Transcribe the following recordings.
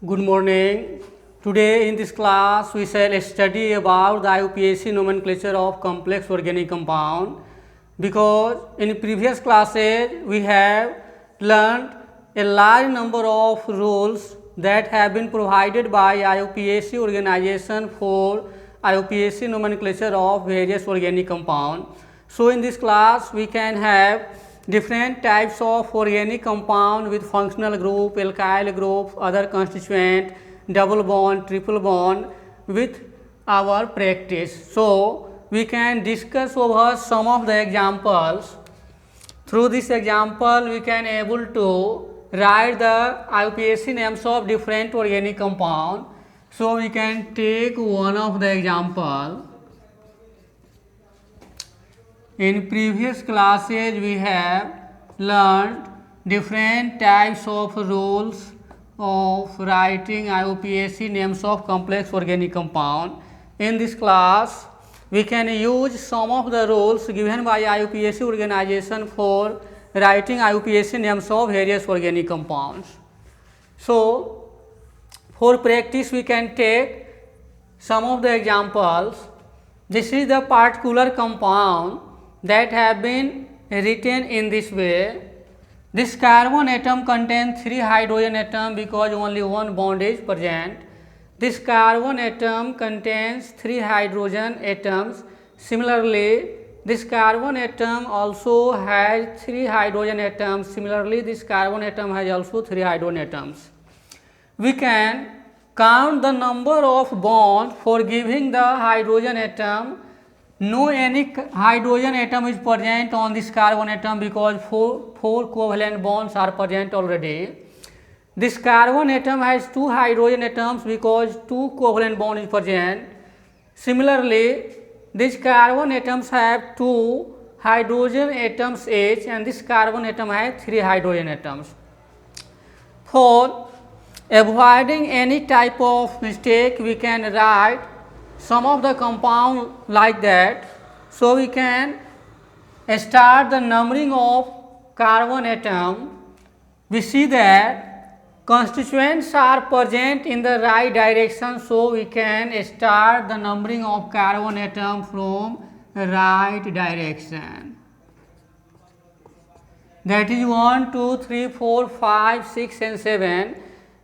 Good morning. Today in this class we shall study about the IUPAC nomenclature of complex organic compound, because in previous classes we have learned a large number of rules that have been provided by IUPAC organization for IUPAC nomenclature of various organic compound. So in this class we can have different types of organic compound with functional group, alkyl group, other constituent, double bond, triple bond with our practice. So we can discuss over some of the examples. Through this example we can able to write the IUPAC names of different organic compound. So we can take one of the example. In previous classes we have learned different types of rules of writing IUPAC names of complex organic compound. In this class we can use some of the rules given by IUPAC organization for writing IUPAC names of various organic compounds. So for practice we can take some of the examples. This is the particular compound that have been written in this way. This carbon atom contains 3 hydrogen atoms because only one bond is present. This carbon atom contains 3 hydrogen atoms. Similarly, this carbon atom also has 3 hydrogen atoms. Similarly, this carbon atom has also 3 hydrogen atoms. We can count the number of bonds for giving the hydrogen atom. No any hydrogen atom is present on this carbon atom because four covalent bonds are present already. This carbon atom has 2 hydrogen atoms because 2 covalent bond is present. Similarly, these carbon atoms have 2 hydrogen atoms each, and this carbon atom has 3 hydrogen atoms. For avoiding any type of mistake, we can write some of the compound like that. So we can start the numbering of carbon atom. We see that constituents are present in the right direction, so we can start the numbering of carbon atom from right direction. That is 1, 2, 3, 4, 5, 6 and 7.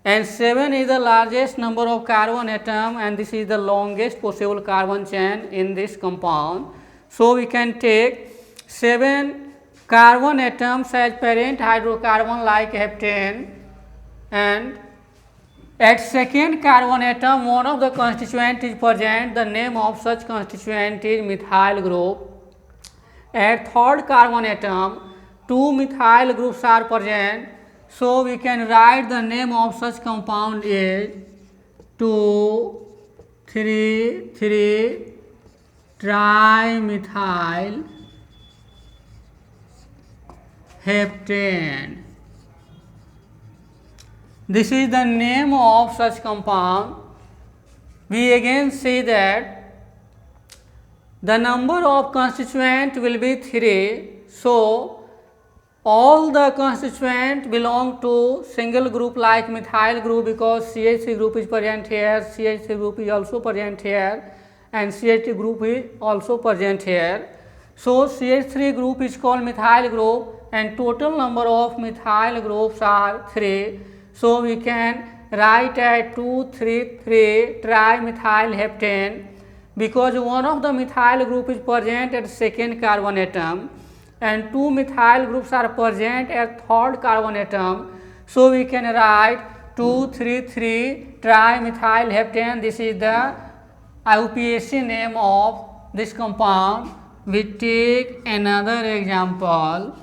And 7 is the largest number of carbon atom, and this is the longest possible carbon chain in this compound. So we can take 7 carbon atoms as parent hydrocarbon like heptane, and at second carbon atom one of the constituent is present. The name of such constituent is methyl group. At third carbon atom 2 methyl groups are present. So we can write the name of such compound is 2,3,3 trimethyl heptane. This is the name of such compound. We again see that the number of constituent will be 3. So all the constituents belong to single group like methyl group, because CH3 group is present here, CH3 group is also present here, and CH2 group is also present here. So CH3 group is called methyl group, and total number of methyl groups are 3. So we can write at 2,3,3 trimethyl heptane, because one of the methyl group is present at second carbon atom and 2 methyl groups are present at third carbon atom. So we can write 2,3,3 trimethyl heptane. This is the IUPAC name of this compound. We take another example.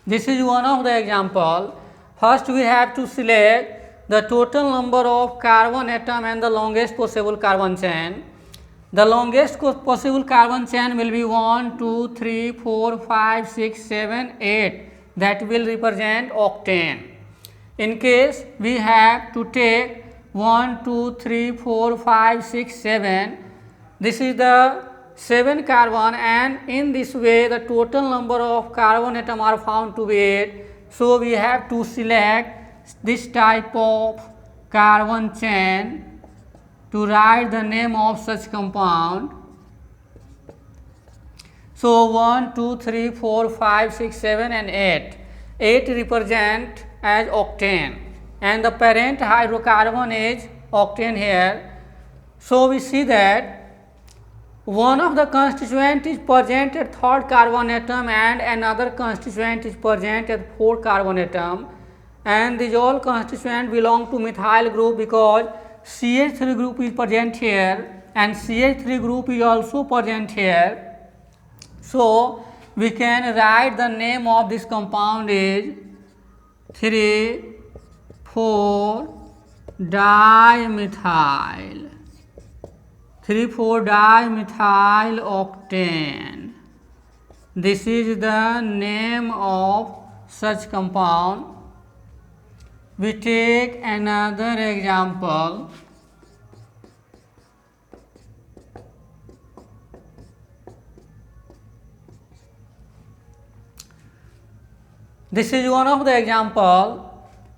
This is one of the example. First we have to select the total number of carbon atom and the longest possible carbon chain. The longest possible carbon chain will be 1, 2, 3, 4, 5, 6, 7, 8. That will represent octane. In case we have to take 1, 2, 3, 4, 5, 6, 7. This is the 7 carbon, and in this way the total number of carbon atoms are found to be 8. So we have to select this type of carbon chain to write the name of such compound. So 1, 2, 3, 4, 5, 6, 7 and 8. 8 represent as octane and the parent hydrocarbon is octane here. So we see that one of the constituent is present at third carbon atom and another constituent is present at fourth carbon atom, and these all constituents belong to methyl group because CH3 group is present here and CH3 group is also present here. So we can write the name of this compound is 3,4-dimethyl. 3,4-dimethyl octane. This is the name of such compound. We take another example. This is one of the example.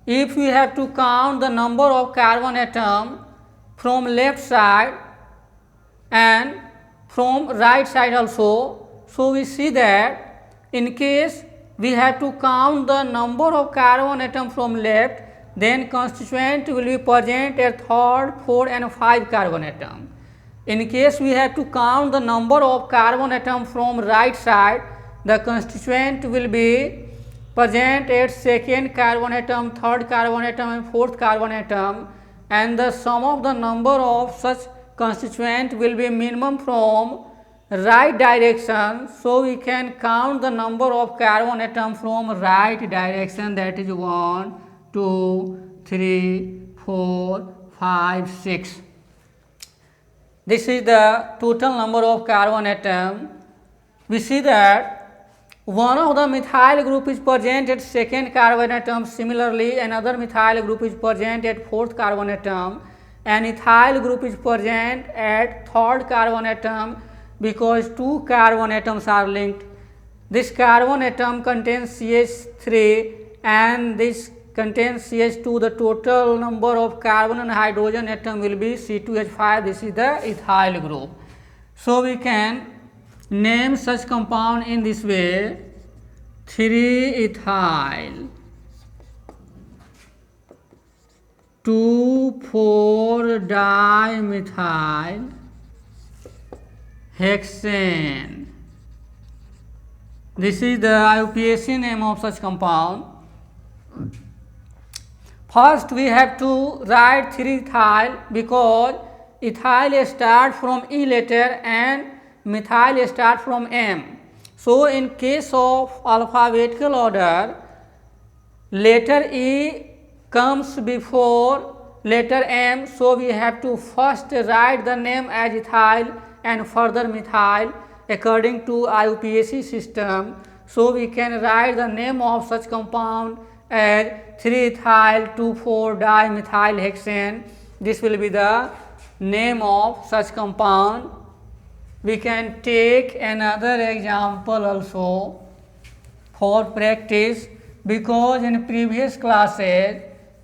If we have to count the number of carbon atom from left side and from right side also, so we see that in case we have to count the number of carbon atom from left, then constituent will be present at third, fourth and 5 carbon atom. In case we have to count the number of carbon atom from right side, the constituent will be present at second carbon atom, third carbon atom and fourth carbon atom, and the sum of the number of such constituent will be minimum from right direction. So we can count the number of carbon atom from right direction, that is 1, 2, 3, 4, 5, 6. This is the total number of carbon atom. We see that one of the methyl group is present at second carbon atom. Similarly, another methyl group is present at fourth carbon atom, and ethyl group is present at third carbon atom because 2 carbon atoms are linked. This carbon atom contains CH3 and this contains CH2. The total number of carbon and hydrogen atom will be C2H5. This is the ethyl group. So we can name such compound in this way: 3-ethyl 2,4-dimethyl hexane. This is the IUPAC name of such compound. First we have to write 3-ethyl because ethyl starts from E letter and methyl starts from M. So in case of alphabetical order, letter E comes before letter M, so we have to first write the name as ethyl and further methyl according to IUPAC system. So we can write the name of such compound as 3-ethyl 2,4-dimethyl hexane. This will be the name of such compound. We can take another example also for practice, because in previous classes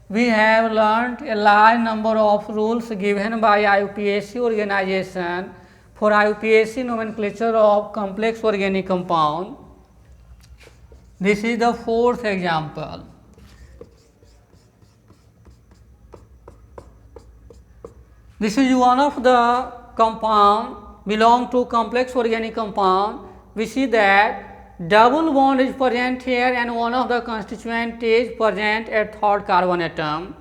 we have learnt a large number of rules given by IUPAC organization for IUPAC nomenclature of complex organic compound. This is the fourth example. This is one of the compound belong to complex organic compound. We see that double bond is present here and one of the constituent is present at third carbon atom.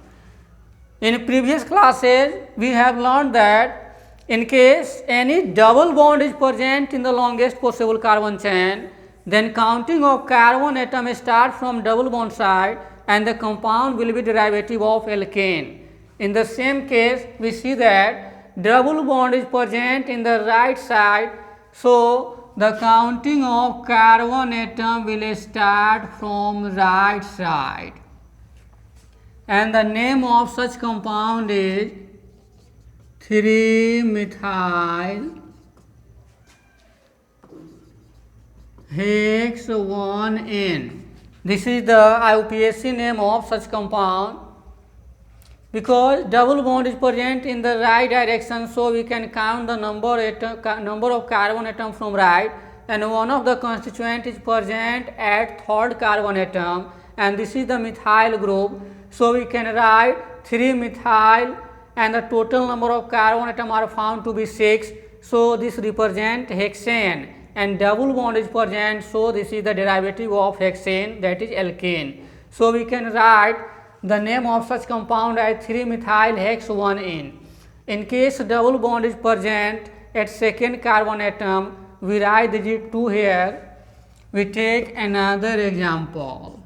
In previous classes we have learned that in case any double bond is present in the longest possible carbon chain, then counting of carbon atom starts from double bond side and the compound will be derivative of alkane. In the same case we see that double bond is present in the right side, so the counting of carbon atom will start from right side, and the name of such compound is 3-methyl Hex1N. This is the IUPAC name of such compound. Because double bond is present in the right direction, so we can count the number of carbon atom from right, and one of the constituent is present at third carbon atom, and this is the methyl group. So we can write 3 methyl, and the total number of carbon atom are found to be 6. So this represents hexane, and double bond is present, so this is the derivative of hexane, that is alkane. So we can write the name of such compound as 3-methyl hex1N. In case double bond is present at second carbon atom, we write digit 2 here. We take another example.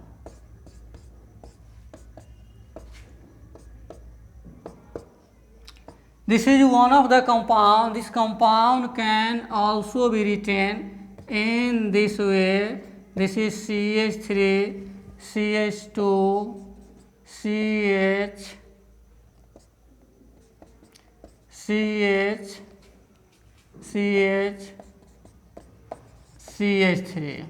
This is one of the compound. This compound can also be written in this way. This is CH3, CH2, CH, CH, CH, CH3.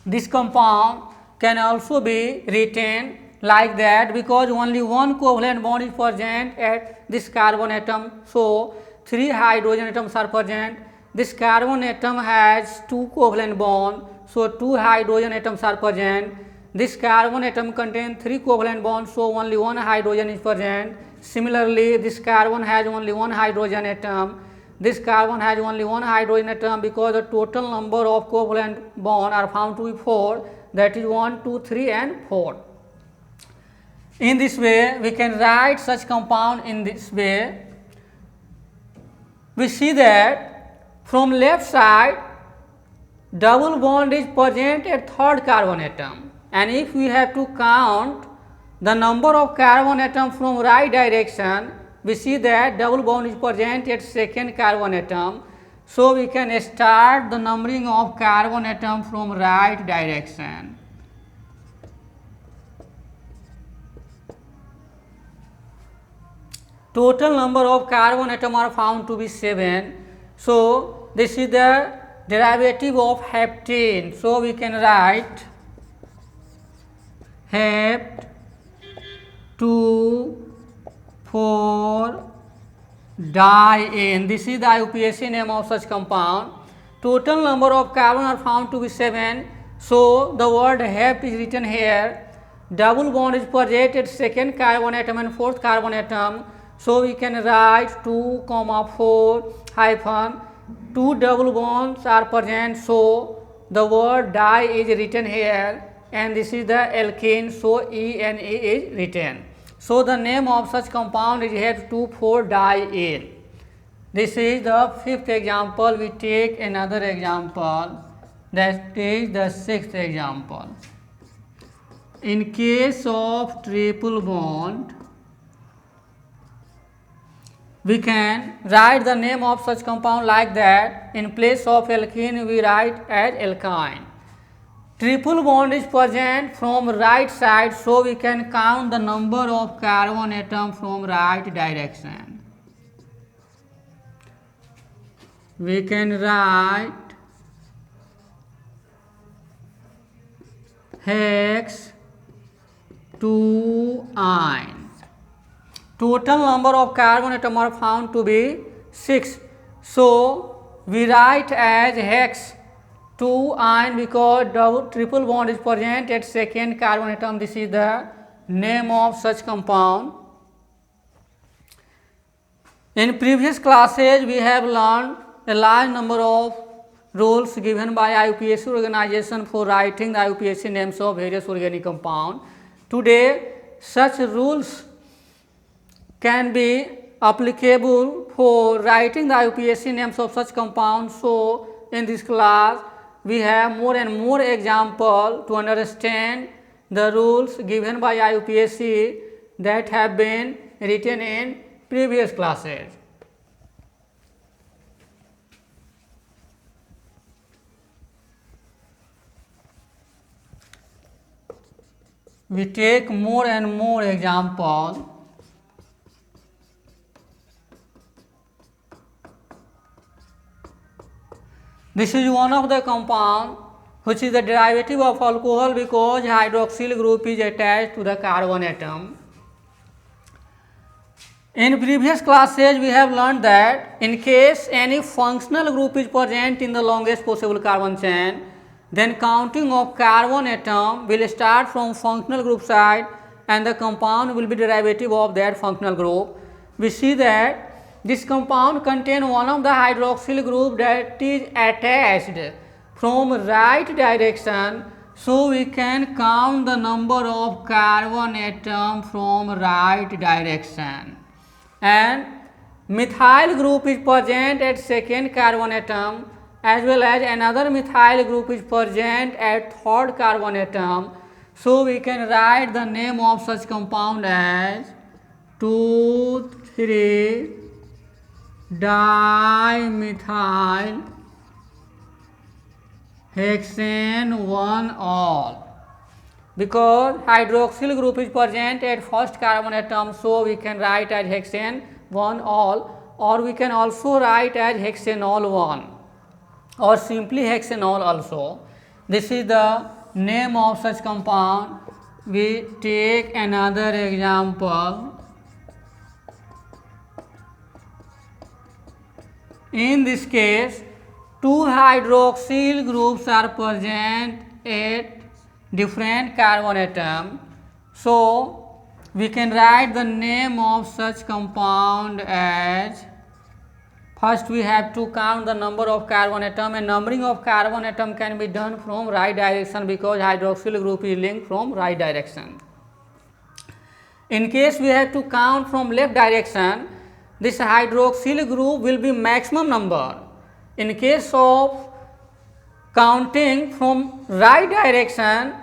This compound can also be written like that because only one covalent bond is present at this carbon atom. So 3 hydrogen atoms are present. This carbon atom has 2 covalent bonds, so 2 hydrogen atoms are present. This carbon atom contains 3 covalent bonds, so only 1 hydrogen is present. Similarly, this carbon has only 1 hydrogen atom. This carbon has only 1 hydrogen atom because the total number of covalent bonds are found to be 4, that is 1, 2, 3 and 4. In this way, we can write such compound in this way. We see that from left side, double bond is present at third carbon atom. And if we have to count the number of carbon atoms from right direction, we see that double bond is present at second carbon atom. So we can start the numbering of carbon atom from right direction. Total number of carbon atom are found to be 7. So this is the derivative of heptane. So we can write hept 2 4 di-N. This is the IUPAC name of such compound. Total number of carbon are found to be 7. So the word hept is written here. Double bond is present at second carbon atom and fourth carbon atom. So we can write 2, 4 hyphen 2 double bonds are present. So the word di is written here, and this is the alkane, so ENA is written. So the name of such compound is hept 2, 4 di-N. This is the fifth example. We take another example, that is the sixth example. In case of triple bond, we can write the name of such compound like that. In place of alkene, we write as alkyne. Triple bond is present from right side, so we can count the number of carbon atoms from right direction. We can write hex 2-ine. Total number of carbon atoms are found to be 6. So we write as hex 2-ine because triple bond is present at second carbon atom. This is the name of such compound. In previous classes, we have learned a large number of rules given by IUPAC organization for writing the IUPAC names of various organic compounds. Today, such rules can be applicable for writing the IUPAC names of such compounds. So in this class, we have more and more examples to understand the rules given by IUPAC that have been written in previous classes. We take more and more examples. This is one of the compound which is the derivative of alcohol because hydroxyl group is attached to the carbon atom. In previous classes, we have learned that in case any functional group is present in the longest possible carbon chain, then counting of carbon atom will start from functional group side and the compound will be derivative of that functional group. We see that this compound contains one of the hydroxyl group that is attached from right direction, so we can count the number of carbon atom from right direction. And methyl group is present at second carbon atom, as well as another methyl group is present at third carbon atom. So we can write the name of such compound as 2,3-dimethyl hexane 1-ol. Because hydroxyl group is present at first carbon atom, so we can write as hexane 1-ol, or we can also write as hexanol 1 or simply hexanol also. This is the name of such compound. We take another example. In this case, two hydroxyl groups are present at different carbon atom. So we can write the name of such compound as, first we have to count the number of carbon atom, and numbering of carbon atom can be done from right direction because hydroxyl group is linked from right direction. In case we have to count from left direction, this hydroxyl group will be maximum number. In case of counting from right direction,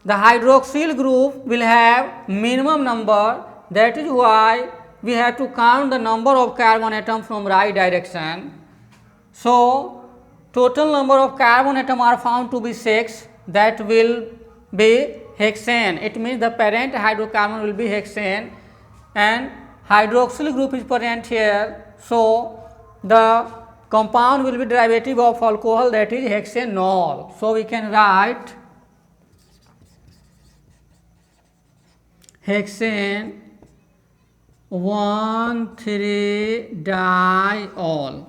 the hydroxyl group will have minimum number. That is why we have to count the number of carbon atom from right direction. So total number of carbon atom are found to be 6. That will be hexane. It means the parent hydrocarbon will be hexane, and hydroxyl group is present here. So the compound will be derivative of alcohol, that is hexanol. So we can write hexane 1,3-diol.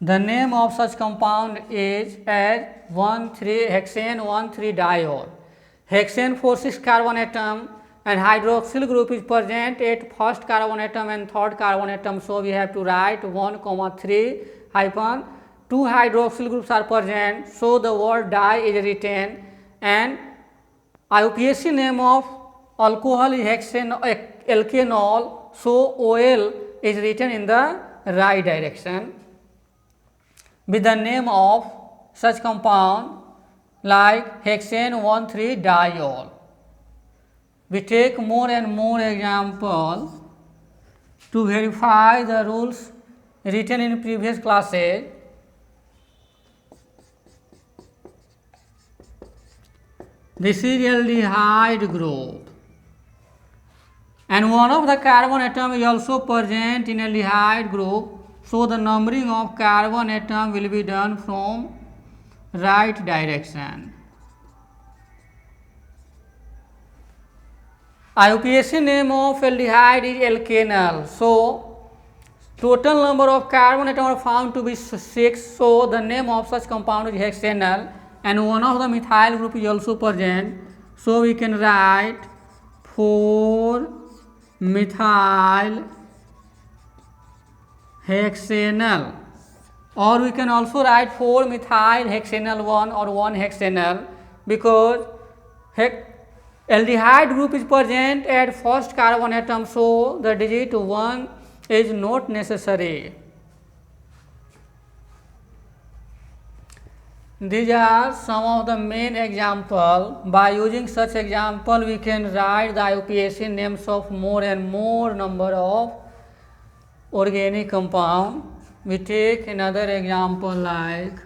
The name of such compound is as hexane 1,3-diol. Hexane 4,6 carbon atom and hydroxyl group is present at first carbon atom and third carbon atom. So we have to write 1,3 hyphen 2 hydroxyl groups are present. So the word di is written, and IUPAC name of alcohol is alkanol. So OL is written in the right direction with the name of such compound like hexane 1,3-diol. We take more and more examples to verify the rules written in previous classes. This is aldehyde group, and one of the carbon atom is also present in aldehyde group. So the numbering of carbon atom will be done from right direction. IUPAC name of aldehyde is alkanol. So total number of carbon atom are found to be 6. So the name of such compound is hexanol, and one of the methyl group is also present. So we can write 4-methyl hexanol, or we can also write 4-methyl hexanol 1 or 1-hexanol, because aldehyde group is present at first carbon atom, so the digit 1 is not necessary. These are some of the main examples. By using such example, we can write the IUPAC names of more and more number of organic compound. We take another example like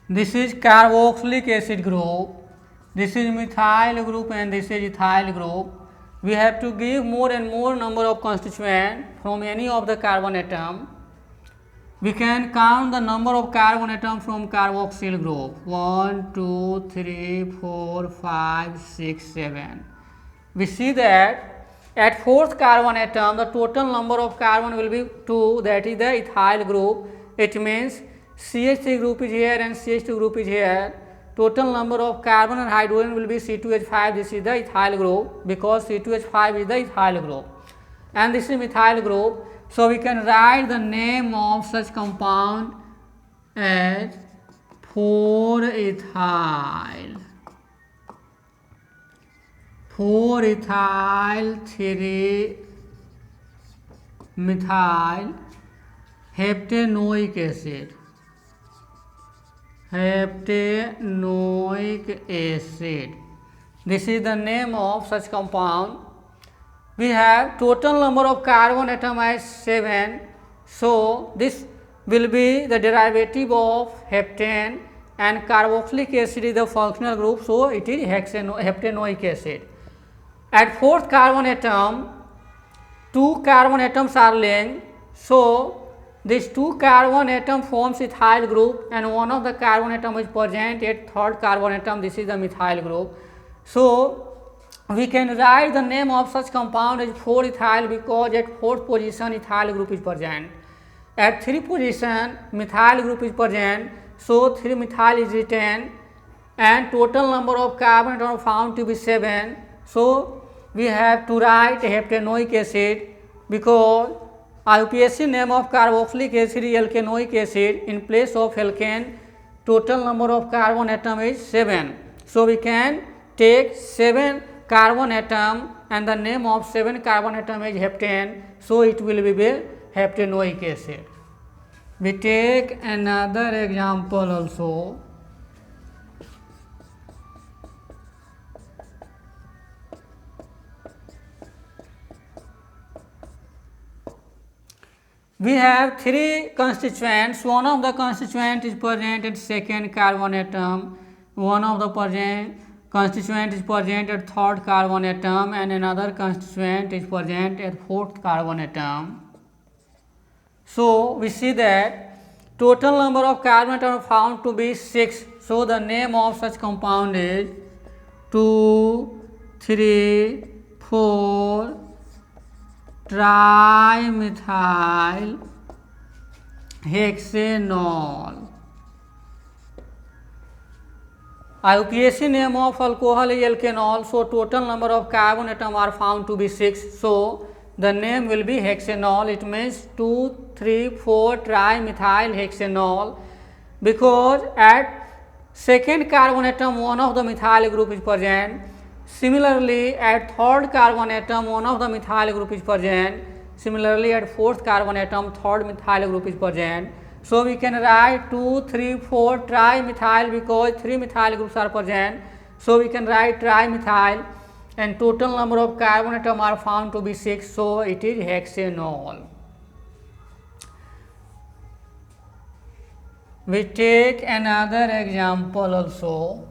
This is carboxylic acid group. This is methyl group and this is ethyl group. We have to give more and more number of constituents from any of the carbon atom. We can count the number of carbon atoms from carboxyl group. 1, 2, 3, 4, 5, 6, 7. We see that at fourth carbon atom the total number of carbon will be 2, that is the ethyl group. It means CH3 group is here and CH2 group is here. Total number of carbon and hydrogen will be C2H5. This is the ethyl group because C2H5 is the ethyl group. And this is methyl group. So we can write the name of such compound as 4-ethyl. 4-ethyl 3-methyl heptanoic acid. Heptanoic acid. This is the name of such compound. We have total number of carbon atom as 7. So this will be the derivative of heptane, and carboxylic acid is the functional group, so it is heptanoic acid. At fourth carbon atom, 2 carbon atoms are linked. So this 2 carbon atom forms ethyl group, and one of the carbon atom is present at third carbon atom. This is the methyl group. So we can write the name of such compound as 4-ethyl because at fourth position ethyl group is present. At 3 position methyl group is present, so 3-methyl is written, and total number of carbon atoms found to be 7. So we have to write heptanoic acid because IUPAC name of carboxylic acid is alkanoic acid. In place of alkane, total number of carbon atom is 7. So we can take 7 carbon atom and the name of 7 carbon atom is heptane, so it will be heptanoic acid. We take another example also. We have 3 constituents. One of the constituent is present at second carbon atom, one of the constituent is present at third carbon atom, and another constituent is present at fourth carbon atom. So we see that total number of carbon atoms found to be 6. So the name of such compound is 2,3,4 trimethyl hexanol. IUPAC name of alcohol is alkanol, so total number of carbon atoms are found to be 6. So the name will be hexanol. It means 2,3,4 trimethyl hexanol because at second carbon atom one of the methyl group is present. Similarly, at third carbon atom one of the methyl group is present. Similarly, at fourth carbon atom third methyl group is present. So we can write 2,3,4 trimethyl because 3 methyl groups are present. So we can write trimethyl, and total number of carbon atoms are found to be 6. So it is hexanol. We take another example also.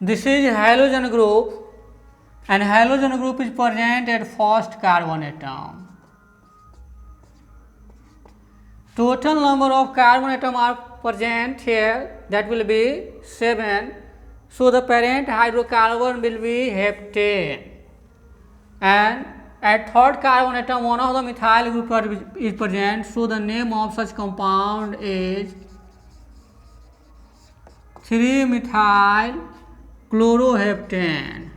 This is halogen group, and halogen group is present at first carbon atom. Total number of carbon atoms are present here, that will be 7. So the parent hydrocarbon will be heptane, and at third carbon atom one of the methyl group is present. So the name of such compound is 3-methyl chloroheptane.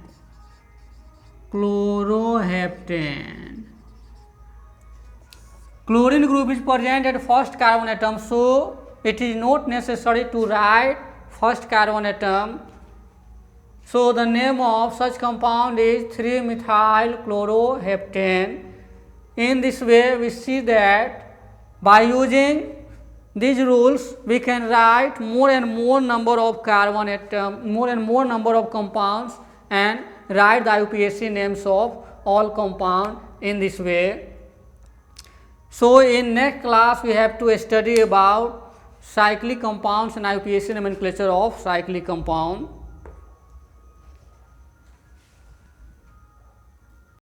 Chlorine group is present at first carbon atom, so it is not necessary to write first carbon atom. So the name of such compound is 3-methyl chloroheptane. In this way, we see that by using these rules, we can write more and more number of carbon atom, more and more number of compounds, and write the IUPAC names of all compound in this way. So in next class, we have to study about cyclic compounds and IUPAC nomenclature of cyclic compound.